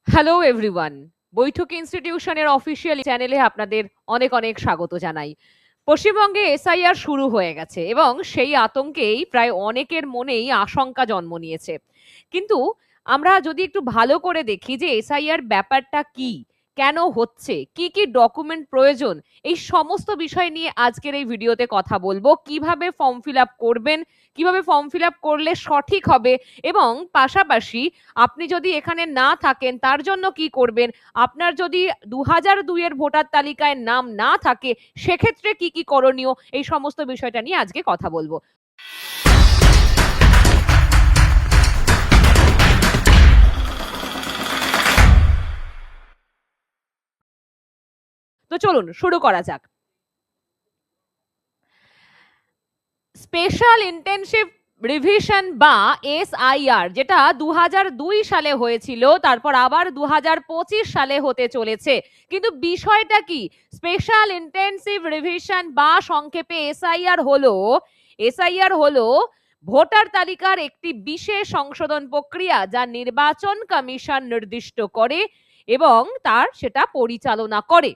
Hello everyone, বৈঠক ইনস্টিটিউশনের official চ্যানেলে আপনাদের অনেক অনেক স্বাগত জানাই। পশ্চিমবঙ্গে এসআইআর শুরু হয়ে গেছে এবং সেই আতঙ্কেই প্রায় অনেকের মনেই আশঙ্কা জন্ম নিয়েছে। কিন্তু আমরা যদি একটু ভালো করে দেখি যে এসআইআর ব্যাপারটা কি, কেন হচ্ছে, কি কি ডকুমেন্ট প্রয়োজন, এই সমস্ত বিষয় নিয়ে আজকের এই ভিডিওতে কথা বলবো। কিভাবে ফর্ম ফিল আপ করবেন, কিভাবে ফর্ম ফিল আপ করলে সঠিক হবে, এবং পাশাপাশি আপনি যদি এখানে না থাকেন তার জন্য কি করবেন, আপনার যদি 2002 এর ভোটার তালিকায় নাম না থাকে সেক্ষেত্রে কি কি করণীয়, এই সমস্ত বিষয়টা নিয়ে আজকে কথা বলবো। তো চলুন শুরু করা যাক। স্পেশাল ইন্টেনসিভ রিভিশন বা এসআইআর, যেটা 2002 সালে হয়েছিল, তারপর আবার 2025 সালে হতে চলেছে। কিন্তু বিষয়টা কি, স্পেশাল ইন্টেনসিভ রিভিশন বা সংক্ষেপে এসআইআর হলো ভোটার তালিকার একটি বিশেষ সংশোধন প্রক্রিয়া যা নির্বাচন কমিশন নির্দিষ্ট করে এবং সেটা পরিচালনা করে।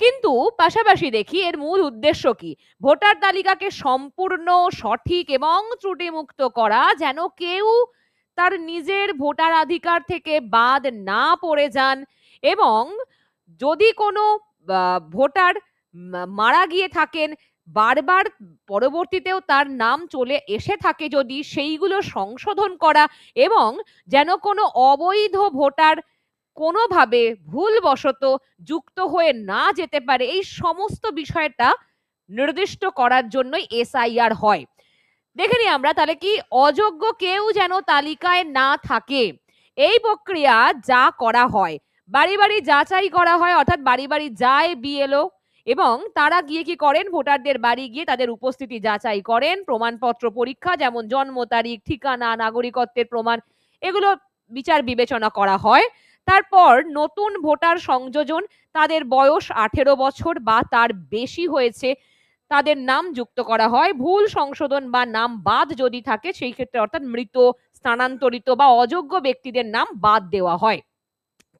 কিন্তু পাশাপাশি দেখি এর মূল উদ্দেশ্য কি, ভোটার তালিকাকে সম্পূর্ণ সঠিক এবং ত্রুটিমুক্ত করা, যেন কেউ তার নিজের ভোটাধিকার থেকে বাদ না পড়ে যান, এবং যদি কোনো ভোটার মারা গিয়ে থাকেন, বারবার পরবর্তীতেও তার নাম চলে এসে থাকে যদি, সেইগুলো সংশোধন করা, এবং যেন কোনো অবৈধ ভোটার কোনোভাবে ভুলবশত যুক্ত হয়ে না যেতে পারে, এই সমস্ত বিষয়টা নির্দিষ্ট করার জন্যই এসআইআর হয়। দেখে নিই আমরা তাহলে কি, অযোগ্য কেউ যেন তালিকায় না থাকে। এই প্রক্রিয়া যা করা হয়, বাড়ি বাড়ি যাচাই করা হয়, অর্থাৎ বাড়ি বাড়ি যায় বিএলও, এবং তারা গিয়ে কি করেন, ভোটারদের বাড়ি গিয়ে তাদের উপস্থিতি যাচাই করেন, প্রমাণপত্র পরীক্ষা, যেমন জন্ম তারিখ, ঠিকানা, নাগরিকত্বের প্রমাণ, এগুলো বিচার বিবেচনা করা হয়। তারপর নতুন ভোটার সংযোজন, তাদের বয়স 18 বছর বা তার বেশি হয়েছে, তাদের নাম যুক্ত করা হয়। ভুল সংশোধন বা নাম বাদ যদি থাকে সেই ক্ষেত্রে, অর্থাৎ মৃত, স্থানান্তরিত বা অযোগ্য ব্যক্তিদের নাম বাদ দেওয়া হয়।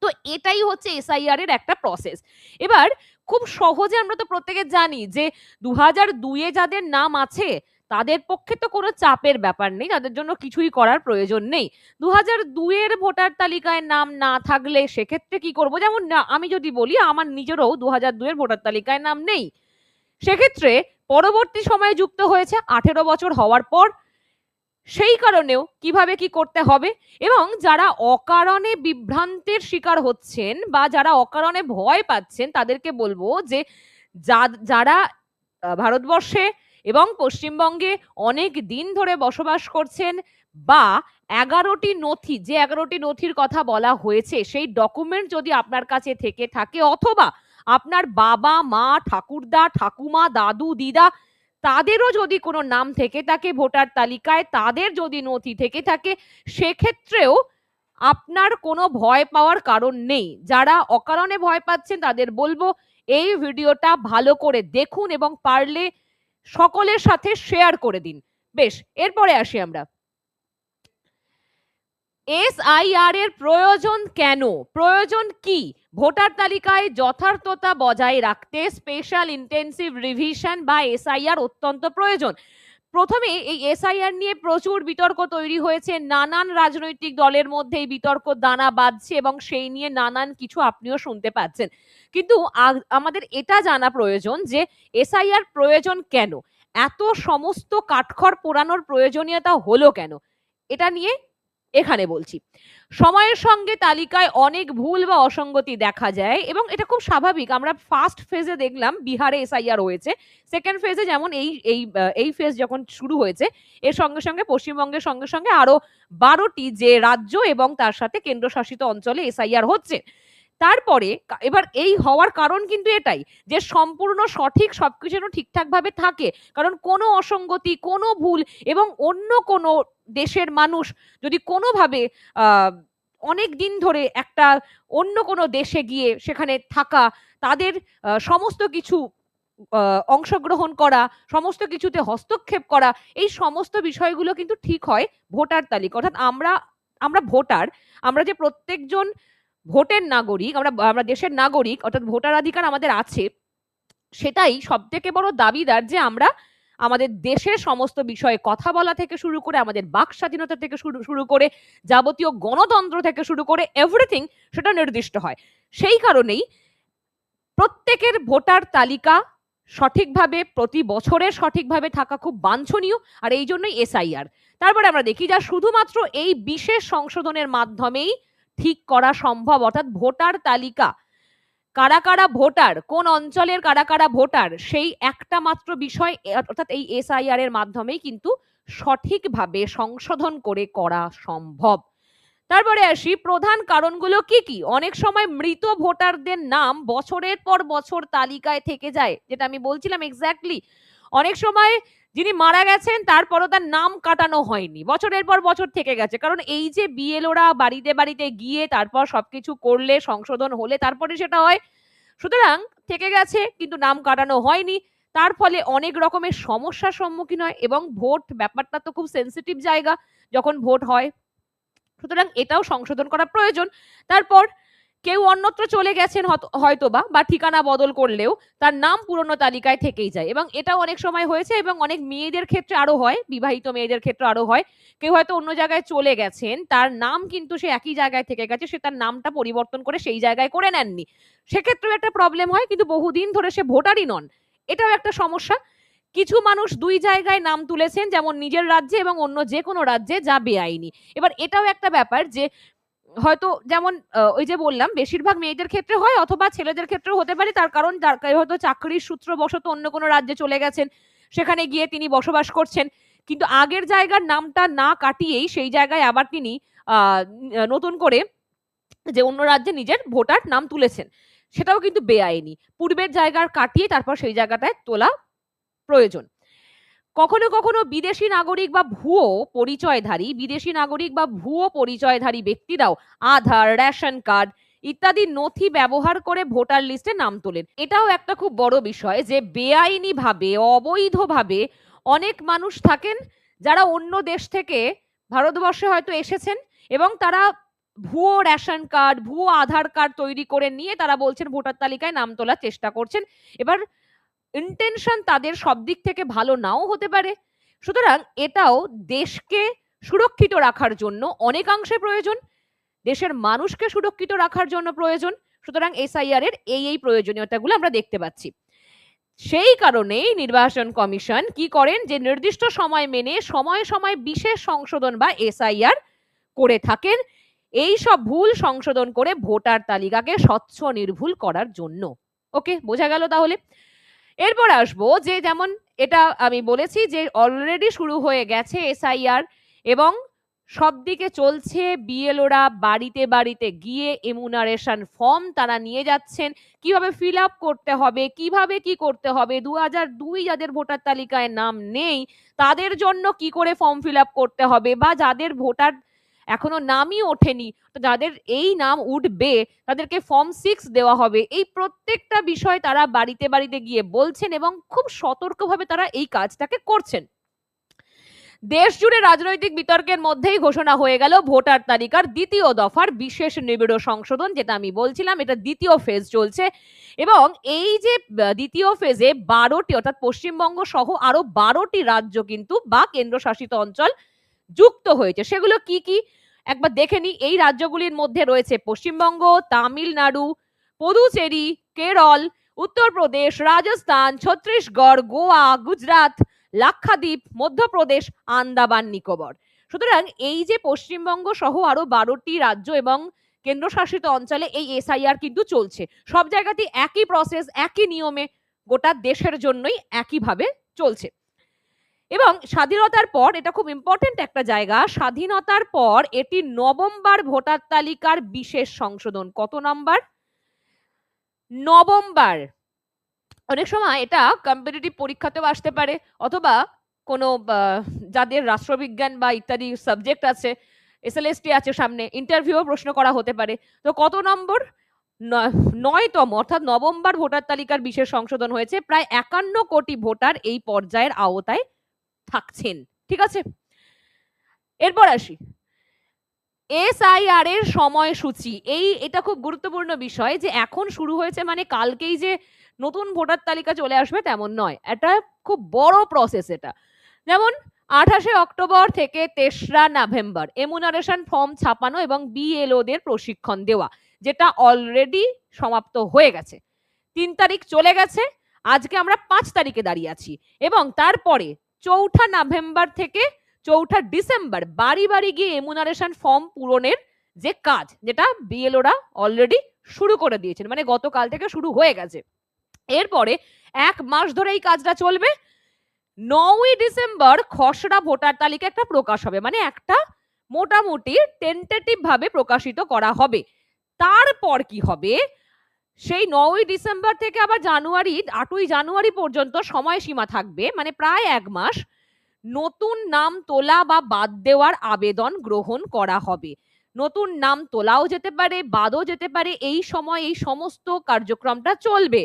তো এটাই হচ্ছে এসআইআর এর একটা প্রসেস। এবার খুব সহজে আমরা তো প্রত্যেকে জানি যে 2002 এ যাদের নাম আছে তাদের পক্ষে তো কোনো চাপের ব্যাপার নেই, তাদের জন্য কিছুই করার প্রয়োজন নেই। 2002 এর ভোটার তালিকায় নাম না থাকলে সেক্ষেত্রে কি করব, যেমন আমি যদি বলি আমার নিজেরও 2002 এর ভোটার তালিকায় নাম নেই, সেক্ষেত্রে পরবর্তী সময়ে যুক্ত হয়েছে 18 বছর হওয়ার পর, সেই কারণেও কিভাবে কি করতে হবে, এবং যারা অকারণে বিভ্রান্তির শিকার হচ্ছেন বা যারা অকারণে ভয় পাচ্ছেন তাদেরকে বলবো যে যারা ভারতবর্ষে এবং পশ্চিমবঙ্গে অনেক দিন ধরে বসবাস করছেন, বা 11টি নথি, যে 11টি নথির কথা বলা হয়েছে সেই ডকুমেন্ট যদি আপনার কাছে থেকে থাকে, অথবা আপনার বাবা মা, ঠাকুরদা, ঠাকুমা, দাদু, দিদা, তাদেরও যদি কোনো নাম থেকে থাকে ভোটার তালিকায়, তাদের যদি নথি থেকে থাকে, সেক্ষেত্রেও আপনার কোনো ভয় পাওয়ার কারণ নেই। যারা অকারণে ভয় পাচ্ছেন তাদের বলবো এই ভিডিওটা ভালো করে দেখুন এবং পারলে সকলের সাথে শেয়ার করে দিন। বেশ, এরপরে আসি আমরা। এসআইআর এর প্রয়োজন কেন, প্রয়োজন কি? ভোটার তালিকায় যথার্থতা বজায় রাখতে স্পেশাল ইন্টেনসিভ রিভিশন বা এসআইআর অত্যন্ত প্রয়োজন। প্রথমে এই এসআইআর নিয়ে প্রচুর বিতর্ক তৈরি হয়েছে, নানান রাজনৈতিক দলের মধ্যে এই বিতর্ক দানা বাঁধছে এবং সেই নিয়ে নানান কিছু আপনিও শুনতে পাচ্ছেন। কিন্তু আমাদের এটা জানা প্রয়োজন যে এসআইআর প্রয়োজন কেন, এত সমস্ত কাঠখড় পোড়ানোর প্রয়োজনীয়তা হলো কেন, এটা নিয়ে এখানে বলছি। সময়ের সঙ্গে তালিকায় অনেক ভুল বা অসঙ্গতি দেখা যায় এবং এটা খুব স্বাভাবিক। আমরা ফার্স্ট ফেজে দেখলাম বিহারে এসআইআর হয়েছে, সেকেন্ড ফেজে যেমন এই ফেজ যখন শুরু হয়েছে, এর সঙ্গে সঙ্গে পশ্চিমবঙ্গের সঙ্গে সঙ্গে আরো 12টি যে রাজ্য এবং তার সাথে কেন্দ্রশাসিত অঞ্চলে এসআইআর হচ্ছে। তারপরে এবার এই হওয়ার কারণ কিন্তু এটাই যে সম্পূর্ণ সঠিক সবকিছু যেন ঠিকঠাক ভাবে থাকে, কারণ কোনো অসঙ্গতি, কোনো ভুল, এবং অন্য কোনো দেশের মানুষ যদি কোনোভাবে অনেক দিন ধরে একটা অন্য কোনো দেশে গিয়ে সেখানে থাকা, তাদের সমস্ত কিছু অংশগ্রহণ করা, সমস্ত কিছুতে হস্তক্ষেপ করা, এই সমস্ত বিষয়গুলো কিন্তু ঠিক হয় ভোটার তালিকা, অর্থাৎ আমরা আমরা ভোটার, আমরা যে প্রত্যেকজন ভোটের নাগরিক, আমরা দেশের নাগরিক, অর্থাৎ ভোটাধিকার আমাদের আছে, সেটাই সব থেকে বড় দাবিদার যে আমরা আমাদের দেশের সমস্ত বিষয়ে কথা বলা থেকে শুরু করে, আমাদের বাক স্বাধীনতা থেকে শুরু করে, যাবতীয় গণতন্ত্র থেকে শুরু করে এভরিথিং সেটা নির্দিষ্ট হয়। সেই কারণেই প্রত্যেকের ভোটার তালিকা সঠিকভাবে প্রতি বছরের সঠিকভাবে থাকা খুব বাঞ্ছনীয়, আর এই জন্যই এসআইআর। তারপরে আমরা দেখি যা শুধুমাত্র এই বিশেষ সংশোধনের মাধ্যমেই ঠিক করা সম্ভব, অর্থাৎ ভোটার তালিকা, কারা কারা ভোটার, কোন অঞ্চলের কারা কারা ভোটার, সেই একটা মাত্র বিষয়, অর্থাৎ এই এসআইআর এর মাধ্যমেই কিন্তু সঠিকভাবে সংশোধন করে করা সম্ভব। তারপরে আসি প্রধান কারণগুলো কি কি। অনেক সময় মৃত ভোটারদের নাম বছরের পর বছর তালিকায় থেকে যায়, যেটা আমি বলছিলাম এক্স্যাক্টলি। অনেক সময় যিনি মারা গেছেন তারপরও তার নাম কাটানো হয়নি, বছরের পর বছর থেকে গেছে, কারণ এই যে বিএলওরা বাড়িতে বাড়িতে গিয়ে তারপর সবকিছু করলে, সংশোধন হলে তারপরে সেটা হয়, সুতরাং থেকে গেছে কিন্তু নাম কাটানো হয়নি। তার ফলে অনেক রকমের সমস্যার সম্মুখীন হয়, এবং ভোট ব্যাপারটা তো খুব সেন্সিটিভ জায়গা যখন ভোট হয়, সুতরাং এটাও সংশোধন করা প্রয়োজন। তারপর কেউ অন্যত্র চলে গেছেন হয়তোবা, বা ঠিকানা বদল করলেও তার নাম পুরনো তালিকায় থেকেই যায়, এবং এটাও অনেক সময় হয়েছে, এবং অনেক মেয়েদের ক্ষেত্রে আরো হয়, বিবাহিত মেয়েদের ক্ষেত্রে আরো হয়। কেউ হয়তো অন্য জায়গায় চলে গেছেন, তার নাম কিন্তু সে একই জায়গায় থেকে গেছে, সে তার নামটা পরিবর্তন করে সেই জায়গায় করে নেননি, সেক্ষেত্রেও একটা প্রবলেম হয়, কিন্তু বহুদিন ধরে সে ভোটারই নন, এটাও একটা সমস্যা। কিছু মানুষ দুই জায়গায় নাম তুলেছেন, যেমন নিজের রাজ্যে এবং অন্য যে কোনো রাজ্যে, যা বেআইনি। এবার এটাও একটা ব্যাপার যে হয়তো যেমন ওই যে বললাম বেশিরভাগ মেয়েদের ক্ষেত্রে হয়, অথবা ছেলেদের ক্ষেত্রেও হতে পারে, তার কারণ হয়তো চাকরির সূত্রবশত অন্য কোনো রাজ্যে চলে গেছেন, সেখানে গিয়ে তিনি বসবাস করছেন, কিন্তু আগের জায়গার নামটা না কাটিয়েই সেই জায়গায় আবার তিনি নতুন করে যে অন্য রাজ্যে নিজের ভোটার নাম তুলেছেন, সেটাও কিন্তু বেআইনি। পূর্বের জায়গার কাটিয়ে তারপর সেই জায়গাটায় তোলা প্রয়োজন। কখনো কখনো বিদেশি নাগরিক বা ভুয়ো পরিচয়ধারী ব্যক্তিরাও আধার, রেশন কার্ড ইত্যাদি নথি ব্যবহার করে ভোটার লিস্টে নাম তোলেন। এটাও একটা খুব বড় বিষয় যে বেআইনি ভাবে, অবৈধভাবে অনেক মানুষ থাকেন যারা অন্য দেশ থেকে ভারতবর্ষে হয়তো এসেছেন, এবং তারা ভুয়ো রেশন কার্ড, ভুয়ো আধার কার্ড তৈরি করে নিয়ে তারা বলছেন ভোটার তালিকায় নাম তোলার চেষ্টা করছেন। এবার ইন্টেনশন তাদের সব দিক থেকে ভালো নাও হতে পারে, সুতরাং এটাও দেশকে সুরক্ষিত রাখার জন্য অনেকাংশে প্রয়োজন, দেশের মানুষকে সুরক্ষিত রাখার জন্য প্রয়োজন। সুতরাং এসআইআর এর এই প্রয়োজনীয়তাগুলো আমরা দেখতে পাচ্ছি। সেই কারণেই নির্বাচন কমিশন কি করেন, যে নির্দিষ্ট সময় মেনে সময়ে সময়ে বিশেষ সংশোধন বা এসআইআর করে থাকেন, এই সব ভুল সংশোধন করে ভোটার তালিকাকে স্বচ্ছ নির্ভুল করার জন্য। ওকে, বোঝা গেল তাহলে। এরপর আসবো যে যেমন এটা আমি বলেছি যে অলরেডি শুরু হয়ে গেছে এসআইআর, এবং সব দিকে চলছে, বিএলওরা বাড়িতে বাড়িতে গিয়ে এমুনারেশন ফর্ম তারা নিয়ে যাচ্ছেন, কিভাবে ফিল আপ করতে হবে, কিভাবে কি করতে হবে, 2002 যাদের ভোটার তালিকায় নাম নেই তাদের জন্য কি করে ফর্ম ফিল আপ করতে হবে, বা যাদের ভোটার এখনো নামই ওঠেনি, যাদের এই নাম উঠবে তাদেরকে ফর্ম 6 দেওয়া হবে, এই প্রত্যেকটা বিষয় তারা বাড়িতে বাড়িতে গিয়ে বলছেন, এবং খুব সতর্কভাবে তারা এই কাজটাকে করছেন। দেশ জুড়ে রাজনৈতিক বিতর্কের মধ্যেই ঘোষণা হয়ে গেল ভোটার তালিকার দ্বিতীয় দফার বিশেষ নিবিড় সংশোধন, যেটা আমি বলছিলাম এটা দ্বিতীয় ফেজ চলছে, এবং এই যে দ্বিতীয় ফেজে 12টি, অর্থাৎ পশ্চিমবঙ্গ সহ আরো 12টি রাজ্য কিন্তু বা কেন্দ্রশাসিত অঞ্চল যুক্ত হয়েছে। সেগুলো কি কি একবার দেখে নি। এই রাজ্যগুলির মধ্যে রয়েছে পশ্চিমবঙ্গ, তামিলনাড়ু, পুদুচেরি, কেরল, উত্তরপ্রদেশ, রাজস্থান, ছত্তিশগড়, গোয়া, গুজরাট, লাক্ষাদ্বীপ, মধ্যপ্রদেশ, আন্দামান নিকোবর। সুতরাং এই যে পশ্চিমবঙ্গ সহ আরো 12টি রাজ্য এবং কেন্দ্রশাসিত অঞ্চলে এই এসআইআর কিন্তু চলছে, সব জায়গাতেই একই প্রসেস, একই নিয়মে, গোটা দেশের জন্যই একইভাবে চলছে। এবং স্বাধীনতার পর, এটা খুব ইম্পর্টেন্ট একটা জায়গা, স্বাধীনতার পর এটি নবমবার ভোটার তালিকার বিশেষ সংশোধন। কত নম্বর? নবমবার। অনেক সময় এটা কম্পিটিটিভ পরীক্ষাতেও আসতে পারে, অথবা কোনো যাদের রাষ্ট্রবিজ্ঞান বা ইত্যাদি সাবজেক্ট আছে, এসএলএসটি আছে সামনে, ইন্টারভিউ প্রশ্ন করা হতে পারে। তো কত নম্বর? 9তম, অর্থাৎ নবমবার ভোটার তালিকার বিশেষ সংশোধন হয়েছে। প্রায় 51 কোটি ভোটার এই পর্যায়ের আওতায় থাকছেন। ঠিক আছে, এরপর আসি এসআইআর এর সময়সূচি, এটা খুব গুরুত্বপূর্ণ বিষয় যে এখন শুরু হয়েছে মানে কালকেই যে নতুন ভোটার তালিকা চলে আসবে তেমন নয়, এটা খুব বড় প্রসেস। এটা যেমন 28 অক্টোবর থেকে 3রা নভেম্বর এমুনারেশন ফর্ম ছাপানো এবং বিএলও দের প্রশিক্ষণ দেওয়া, যেটা অলরেডি সমাপ্ত হয়ে গেছে। 3 তারিখ চলে গেছে, আজকে আমরা 5 তারিখে দাঁড়িয়ে আছি এবং তারপরে 4ঠা নভেম্বর থেকে 4ঠা ডিসেম্বর বাড়ি বাড়ি গিয়ে এমুনারেশন ফর্ম পূরণের যে কাজ, যেটা বিএলওরা অলরেডি শুরু করে দিয়েছেন, মানে গতকাল থেকে শুরু হয়ে গেছে। এরপরে 1 মাস ধরে এই কাজটা চলবে। 9ই ডিসেম্বর খসড়া ভোটার তালিকা একটা প্রকাশ হবে, মানে একটা মোটামুটি টেন্টেটিভ ভাবে প্রকাশিত করা হবে। তারপর কি হবে, সেই 9ই ডিসেম্বর থেকে আবার 8ই জানুয়ারি পর্যন্ত সময়সীমা থাকবে, মানে প্রায় 1 মাস নতুন নাম তোলা বা বাদ দেওয়ার আবেদন গ্রহণ করা হবে। নতুন নাম তোলাও যেতে পারে, বাদও যেতে পারে, এই সময় এই সমস্ত কার্যক্রমটা চলবে।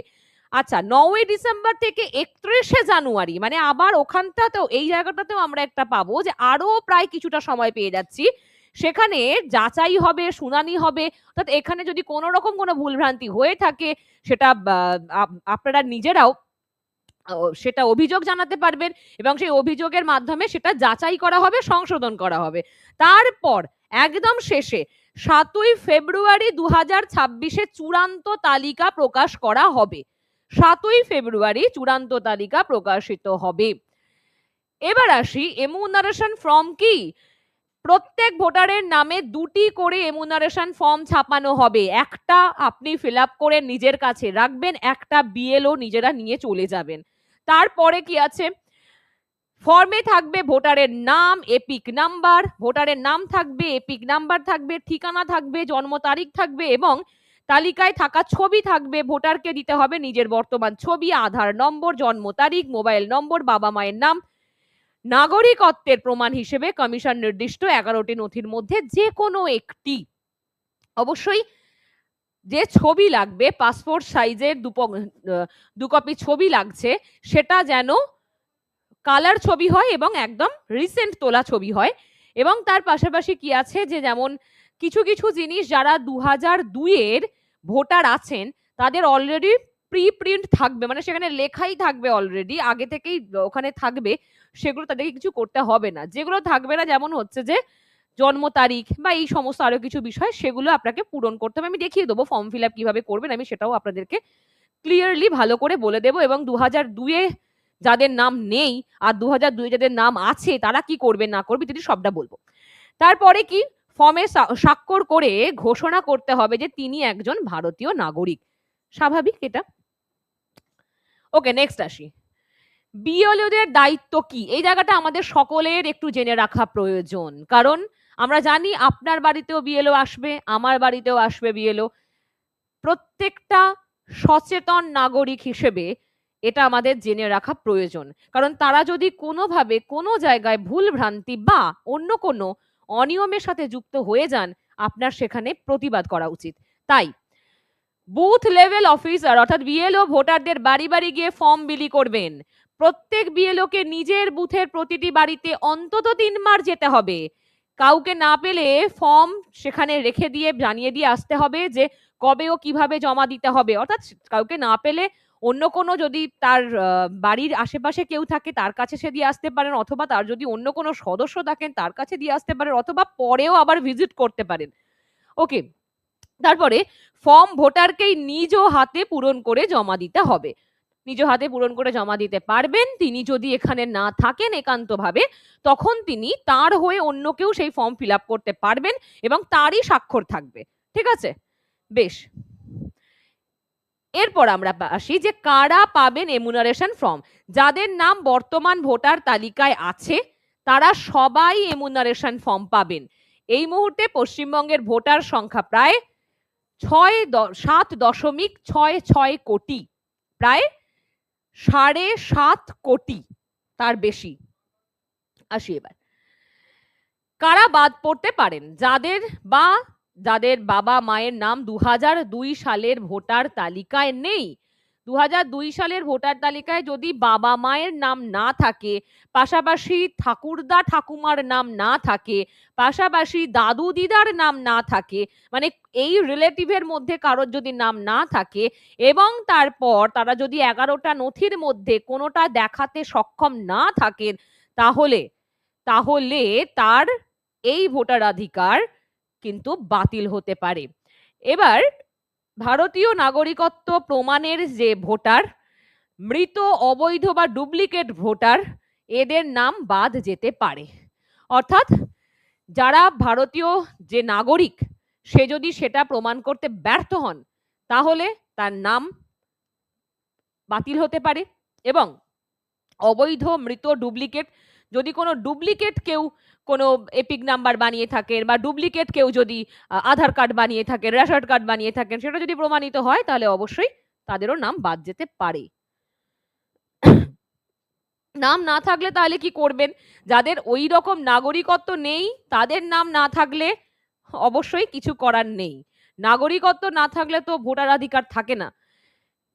আচ্ছা, 9ই ডিসেম্বর থেকে 31শে জানুয়ারি, মানে আবার ওখানটাতেও এই জায়গাটাতেও আমরা একটা পাবো যে আরো প্রায় কিছুটা সময় পেয়ে যাচ্ছি। সেখানে যাচাই হবে, শুনানি হবে, অর্থাৎ এখানে যদি কোনো রকম কোনো ভুলভ্রান্তি হয়ে থাকে সেটা আপনারা নিজেরাও সেটা অভিযোগ জানাতে পারবেন এবং সেই অভিযোগের মাধ্যমে সেটা যাচাই করা হবে, সংশোধন করা হবে। তারপর একদম শেষে 7ই ফেব্রুয়ারি 2026-এ চূড়ান্ত তালিকা প্রকাশ করা হবে। 7ই ফেব্রুয়ারি চূড়ান্ত তালিকা প্রকাশিত হবে। এবার আসি, এমুনারেশন ফর্ম কি? প্রত্যেক ভোটারের নামে 2টি করে এমুনারেশন ফর্ম ছাপানো হবে। একটা আপনি ফিল আপ করে নিজের কাছে রাখবেন, একটা বিএলও নিজেরা নিয়ে চলে যাবেন। তারপরে কি আছে, ফর্মে থাকবে ভোটারের নাম, এপিক নাম্বার, ভোটারের নাম থাকবে, এপিক নাম্বার থাকবে, ঠিকানা থাকবে, জন্ম তারিখ থাকবে এবং তালিকায় থাকা ছবি থাকবে। ভোটারকে দিতে হবে নিজের বর্তমান ছবি, আধার নম্বর, জন্ম তারিখ, মোবাইল নম্বর, বাবা মায়ের নাম। নাগরিকত্বের প্রমাণ হিসেবে কমিশন নির্দিষ্ট 11টি নথির মধ্যে যে কোনো একটি। অবশ্যই যে ছবি লাগবে, পাসপোর্ট সাইজের 2 কপি ছবি লাগছে, সেটা যেন কালার ছবি হয় এবং একদম রিসেন্ট তোলা ছবি হয়। এবং তার পাশাপাশি কি আছে, যে যেমন কিছু কিছু জিনিস যারা 2002-এর ভোটার আছেন তাদের অলরেডি প্রি প্রিন্ট থাকবে, মানে সেখানে লেখাই থাকবে অলরেডি, আগে থেকেই ওখানে থাকবে, সেগুলো তাদেরকে কিছু করতে হবে না। যেগুলো থাকবে না, যেমন হচ্ছে যে জন্ম তারিখ বা এই সমস্ত আরো কিছু বিষয়, সেগুলো আপনাকে পূরণ করতে হবে। আমি দেখিয়ে দেবো ফর্ম ফিল আপ কিভাবে করবেন, আমি সেটাও আপনাদেরকে ক্লিয়ারলি ভালো করে বলে দেবো। এবং 2002-এ যাদের নাম নেই আর 2002-এ যাদের নাম আছে তারা কি করবে না করবে ইত্যাদি সবটা বলবো। তারপরে কি, ফর্মে স্বাক্ষর করে ঘোষণা করতে হবে যে তিনি একজন ভারতীয় নাগরিক। স্বাভাবিক এটা। ওকে, নেক্সট আসি, বিএলওদের দায়িত্ব কি? এই জায়গাটা আমাদের সকলের একটু জেনে রাখা প্রয়োজন, কারণ আমরা জানি আপনার বাড়িতেও বিএলও আসবে, আমার বাড়িতেও আসবে বিএলও। প্রত্যেকটা সচেতন নাগরিক হিসেবে এটা আমাদের জেনে রাখা প্রয়োজন, কারণ তারা যদি কোনোভাবে কোনো জায়গায় ভুল ভ্রান্তি বা অন্য কোনো অনিয়মের সাথে যুক্ত হয়ে যান, আপনার সেখানে প্রতিবাদ করা উচিত। তাই বুথ লেভেল অফিসার অর্থাৎ বিএলও ভোটারদের বাড়ি বাড়ি গিয়ে ফর্ম বিলি করবেন। প্রত্যেক বিএলও কে নিজের বুথের প্রতিটি বাড়িতে অন্তত 3 বার যেতে হবে। কাউকে না পেলে ফর্ম সেখানে রেখে দিয়ে জানিয়ে দিয়ে আসতে হবে যে কবে ও কিভাবে জমা দিতে হবে। অর্থাৎ কাউকে না পেলে অন্য কোনো, যদি তার বাড়ির আশেপাশে কেউ থাকে তার কাছে সে দিয়ে আসতে পারেন, অথবা তার যদি অন্য কোনো সদস্য থাকেন তার কাছে দিয়ে আসতে পারেন, অথবা পরেও আবার ভিজিট করতে পারেন। ওকে, তারপরে ফর্ম ভোটারকেই নিজ হাতে পূরণ করে জমা দিতে হবে। নিজ হাতে পূরণ করে জমা দিতে পারবেন। তিনি যদি এখানে না থাকেন একান্তভাবে, তখন তিনি তার হয়ে অন্য কেউ সেই ফর্ম ফিল আপ করতে পারবেন এবং তারই স্বাক্ষর থাকবে। ঠিক আছে, বেশ। এরপর আমরা আসি যে কারা পাবেন এমুনারেশন ফর্ম। যাদের নাম বর্তমান ভোটার তালিকায় আছে তারা সবাই এমুনারেশন ফর্ম পাবেন। এই মুহূর্তে পশ্চিমবঙ্গের ভোটার সংখ্যা প্রায় 7.66 কোটি, প্রায় 7.5 কোটি, তার বেশি। আসি এবার, কারা বাদ পড়তে পারেন? যাদের বাবা মায়ের নাম 2002 সালের ভোটার তালিকায় নেই, 2002 সালের ভোটার তালিকায় যদি বাবা মায়ের নাম না থাকে, পাশাপাশি ঠাকুরদা ঠাকুমার নাম না থাকে, পাশাপাশি দাদু দিদার নাম না থাকে, মানে এই রিলেটিভের মধ্যে কারোর যদি নাম না থাকে, এবং তারপর তারা যদি 11টা নথির মধ্যে কোনোটা দেখাতে সক্ষম না থাকেন, তাহলে তাহলে তার এই ভোটাধিকার কিন্তু বাতিল হতে পারে। এবার ভারতীয় নাগরিকত্ব প্রমাণের যে ভোটার, মৃত, অবৈধ বা ডুপ্লিকেট ভোটার, এদের নাম বাদ যেতে পারে। অর্থাৎ যারা ভারতীয় যে নাগরিক, সে যদি সেটা প্রমাণ করতে ব্যর্থ হন, তাহলে তার নাম বাতিল হতে পারে। এবং অবৈধ, মৃত, ডুপ্লিকেট, যদি কোনো ডুপ্লিকেট কেউ কোনো এপিক নাম্বার বানিয়ে থাকেন, বা ডুপ্লিকেট কেউ যদি আধার কার্ড বানিয়ে থাকেন, রেশন কার্ড বানিয়ে থাকেন, সেটা যদি প্রমাণিত হয়, তাহলে অবশ্যই তাদেরও নাম বাদ যেতে পারে। নাম না থাকলে তাহলে কি করবেন? যাদের ওই রকম নাগরিকত্ব নেই, তাদের নাম না থাকলে অবশ্যই কিছু করার নেই। নাগরিকত্ব না থাকলে তো ভোটাধিকার থাকে না।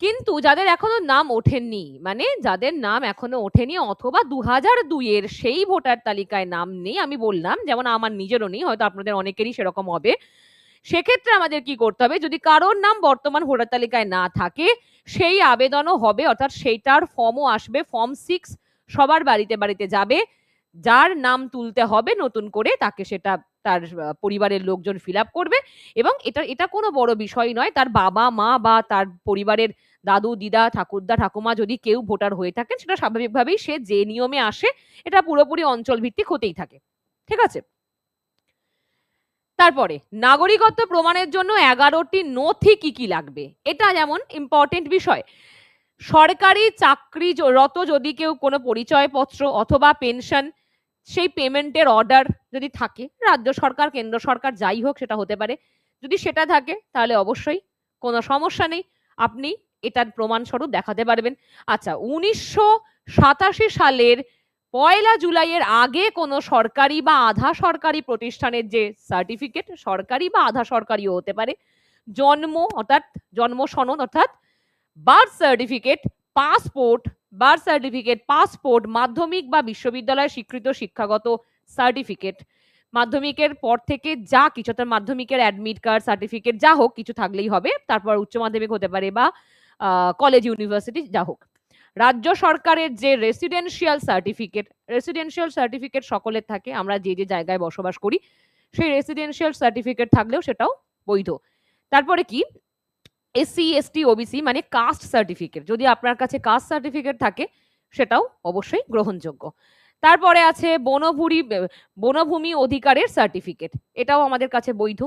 কিন্তু যাদের এখনো নাম ওঠেনি, মানে যাদের নাম এখনো ওঠেনি অথবা 2002 সেই ভোটার তালিকায় নাম নেই, আমি বললাম যেমন আমার নিজেরও নেই, হয়তো আপনাদের অনেকেরই সেরকম হবে, সেক্ষেত্রে আমাদের কি করতে হবে? যদি কারোর নাম বর্তমান ভোটার তালিকায় না থাকে, সেই আবেদনও হবে, অর্থাৎ সেইটার ফর্মও আসবে, ফর্ম 6 সবার বাড়িতে বাড়িতে যাবে। যার নাম তুলতে হবে নতুন করে, তাকে সেটা তার পরিবারের লোকজন ফিল আপ করবে। এবং এটা কোনো বড় বিষয় নয়। তার বাবা মা বা তার পরিবারের দাদু দিদা ঠাকুরদা ঠাকুমা যদি কেউ ভোটার হয়ে থাকেন, সেটা স্বাভাবিকভাবেই সে যে নিয়মে আসে, এটা পুরোপুরি অঞ্চল ভিত্তিক হতেই থাকে। ঠিক আছে? তারপরে নাগরিকত্ব প্রমাণের জন্য 11টি নথি কি কি লাগবে, এটা যেমন ইম্পর্টেন্ট বিষয়। সরকারি চাকরিরত যদি কেউ কোনো পরিচয়পত্র অথবা পেনশন, সেই পেমেন্টের অর্ডার যদি থাকে, রাজ্য সরকার কেন্দ্র সরকার যাই হোক সেটা হতে পারে, যদি সেটা থাকে তাহলে অবশ্যই কোনো সমস্যা নেই, আপনি এটার প্রমাণস্বরূপ দেখাতে পারবেন। আচ্ছা, 1987 সালের 1 জুলাইয়ের আগে কোনো সরকারি বা আধা সরকারি প্রতিষ্ঠানের যে সার্টিফিকেট, সরকারি বা আধা সরকারিও হতে পারে, জন্ম অর্থাৎ জন্ম সনদ অর্থাৎ birth certificate, passport, birth certificate, passport, মাধ্যমিক বা বিশ্ববিদ্যালয় স্বীকৃত শিক্ষাগত সার্টিফিকেট, মাধ্যমিকের পর থেকে যা কিছু, তার মাধ্যমিকের অ্যাডমিট কার্ড, সার্টিফিকেট যা হোক কিছু থাকলেই হবে, তারপর উচ্চ মাধ্যমিক হতে পারে বা কলেজ ইউনিভার্সিটি যা হোক। রাজ্য সরকারের যে রেসিডেন্সিয়াল সার্টিফিকেট সকলের থাকে, আমরা যে যে জায়গায় বসবাস করি, সেই রেসিডেন্সিয়াল সার্টিফিকেট থাকলেও সেটাও বৈধ। তারপরে কি, এসসি এসটি ওবিসি মানে কাস্ট সার্টিফিকেট, যদি আপনার কাছে কাস্ট সার্টিফিকেট থাকে সেটাও অবশ্যই গ্রহণযোগ্য। তারপরে আছে বনভূমি অধিকারের সার্টিফিকেট, এটাও আমাদের কাছে বৈধ।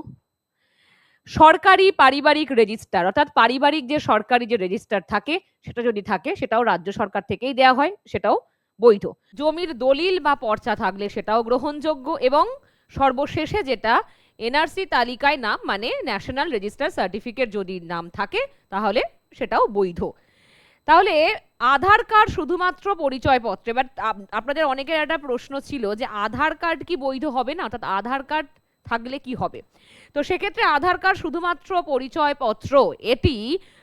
সরকারি পারিবারিক রেজিস্টার, অর্থাৎ পারিবারিক যে সরকারি যে রেজিস্টার থাকে, সেটা যদি থাকে সেটাও রাজ্য সরকার থেকেই দেওয়া হয়, সেটাও বৈধ। জমির দলিল বা পর্চা থাকলে সেটাও গ্রহণযোগ্য। এবং সর্বশেষে যেটা, এনআরসি তালিকায় নাম মানে ন্যাশনাল রেজিস্টার সার্টিফিকেট যদি নাম থাকে, তাহলে সেটাও বৈধ। তাহলে আধার কার্ড শুধুমাত্র পরিচয়পত্র। এবার আপনাদের অনেকের একটা প্রশ্ন ছিল যে আধার কার্ড কি বৈধ হবে না, অর্থাৎ আধার কার্ড থাকলে কি হবে? তো সেক্ষেত্রে আধার কার্ড শুধুমাত্র পরিচয়পত্র, এটি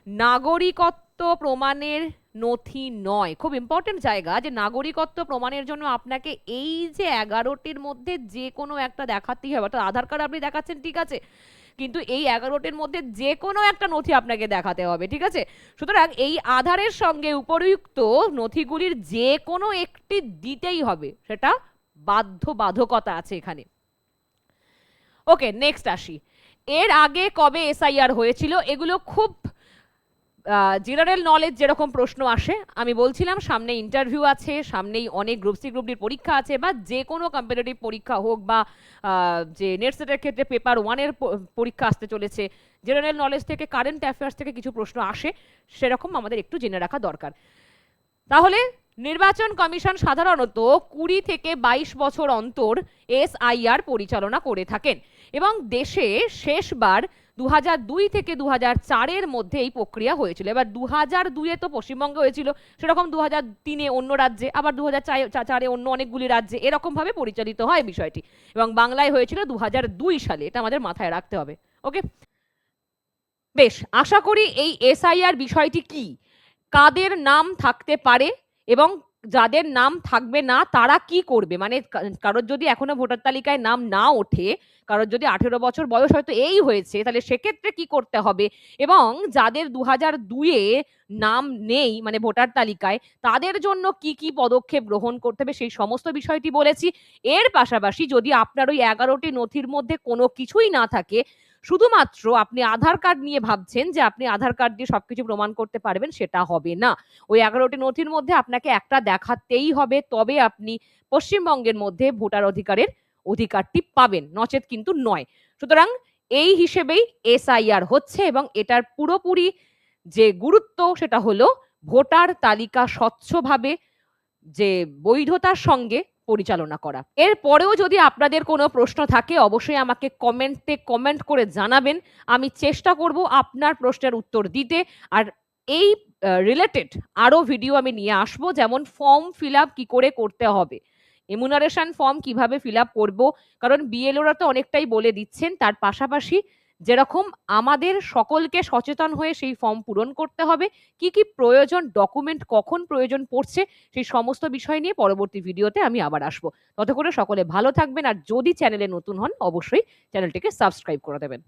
নাগরিকত্ব প্রমাণের নথি নয়। খুব ইম্পর্টেন্ট জায়গা, যে নাগরিকত্ব প্রমাণের জন্য আপনাকে এই যে 11টির মধ্যে যে কোনো একটা দেখাতেই হবে। অর্থাৎ আধার কার্ড আপনি দেখাচ্ছেন ঠিক আছে, কিন্তু এই 11টির মধ্যে যে কোনো একটা নথি আপনাকে দেখাতে হবে। ঠিক আছে? সুতরাং এই আধারের সঙ্গে উপযুক্ত নথিগুলির যে কোনো একটি দিতেই হবে, সেটা বাধ্যবাধকতা আছে এখানে। ওকে, নেক্সট আসি। এর আগে কবে এসআইআর হয়েছিল? এগুলো খুব জেনারেল নলেজ যেরকম প্রশ্ন আসে, আমি বলছিলাম সামনে ইন্টারভিউ আছে, সামনেই অনেক গ্রুপ সি গ্রুপ ডির পরীক্ষা আছে, বা যে কোনো কম্পিটিটিভ পরীক্ষা হোক, বা যে নেট সেটের ক্ষেত্রে পেপার 1-এর পরীক্ষা আসতে চলেছে, জেনারেল নলেজ থেকে, কারেন্ট অ্যাফেয়ার্স থেকে কিছু প্রশ্ন আসে, সেরকম আমাদের একটু জেনে রাখা দরকার। তাহলে নির্বাচন কমিশন সাধারণত 20 থেকে 22 বছর অন্তর এসআইআর পরিচালনা করে থাকেন, এবং দেশে শেষবার 2002 থেকে 2004-এর মধ্যে এই প্রক্রিয়া হয়েছিল। এবার 2002-এ তো পশ্চিমবঙ্গে হয়েছিল, সেরকম 2003-এ অন্য রাজ্যে, আবার 2004-এ অন্য অনেকগুলি রাজ্যে, এরকম ভাবে পরিচালিত হয় বিষয়টি। এবং বাংলায় হয়েছিল 2002 সালে, এটা আমাদের মাথায় রাখতে হবে। ওকে, বেশ, আশা করি এই এসআইআর বিষয়টি কি কাদের নাম থাকতে পারে এবং যাদের নাম থাকবে না তারা কি করবে, মানে কারোর যদি এখনো ভোটার তালিকায় নাম না ওঠে, কারোর যদি 18 বছর বয়স হয়তো এই হয়েছে, তাহলে সেক্ষেত্রে কি করতে হবে, এবং যাদের 2002-এ নাম নেই মানে ভোটার তালিকায়, তাদের জন্য কি কি পদক্ষেপ গ্রহণ করতে হবে সেই সমস্ত বিষয়টি বলেছি। এর পাশাপাশি যদি আপনার ওই 11টি নথির মধ্যে কোনো কিছুই না থাকে, শুধুমাত্র আপনি আধার কার্ড নিয়ে ভাবছেন যে আপনি আধার কার্ড দিয়ে সবকিছু প্রমাণ করতে পারবেন, সেটা হবে না। ওই 11টি নথির মধ্যে আপনাকে একটা দেখাতেই হবে, তবে আপনি পশ্চিমবঙ্গের মধ্যে ভোটার অধিকারের অধিকারটি পাবেন, নচেত কিন্তু নয়। সুতরাং এই হিসেবেই এসআইআর হচ্ছে এবং এটার পুরোপুরি যে গুরুত্ব সেটা হলো ভোটার তালিকা স্বচ্ছভাবে যে বৈধতার সঙ্গে পরিচালনা করা। এর পরেও যদি আপনাদের কোনো প্রশ্ন থাকে অবশ্যই আমাকে কমেন্টে কমেন্ট করে জানাবেন। আমি চেষ্টা করব আপনার প্রশ্নের উত্তর দিতে। আর এই রিলেটেড আরো ভিডিও আমি নিয়ে আসবো, যেমন ফর্ম ফিল আপ কি করে করতে হবে, এমুনারেশন ফর্ম কিভাবে ফিল আপ করবো, কারণ বিএলওরা তো অনেকটাই বলে দিচ্ছেন, তার পাশাপাশি যেরকম আমাদের সকলকে সচেতন হয়ে সেই ফর্ম পূরণ করতে হবে, কি কি প্রয়োজন ডকুমেন্ট কখন প্রয়োজন পড়ছে, সেই সমস্ত বিষয় নিয়ে পরবর্তী ভিডিওতে আমি আবার আসবো। ততক্ষণে সকলে ভালো থাকবেন, আর যদি চ্যানেলে নতুন হন অবশ্যই চ্যানেলটিকে সাবস্ক্রাইব করে দেবেন।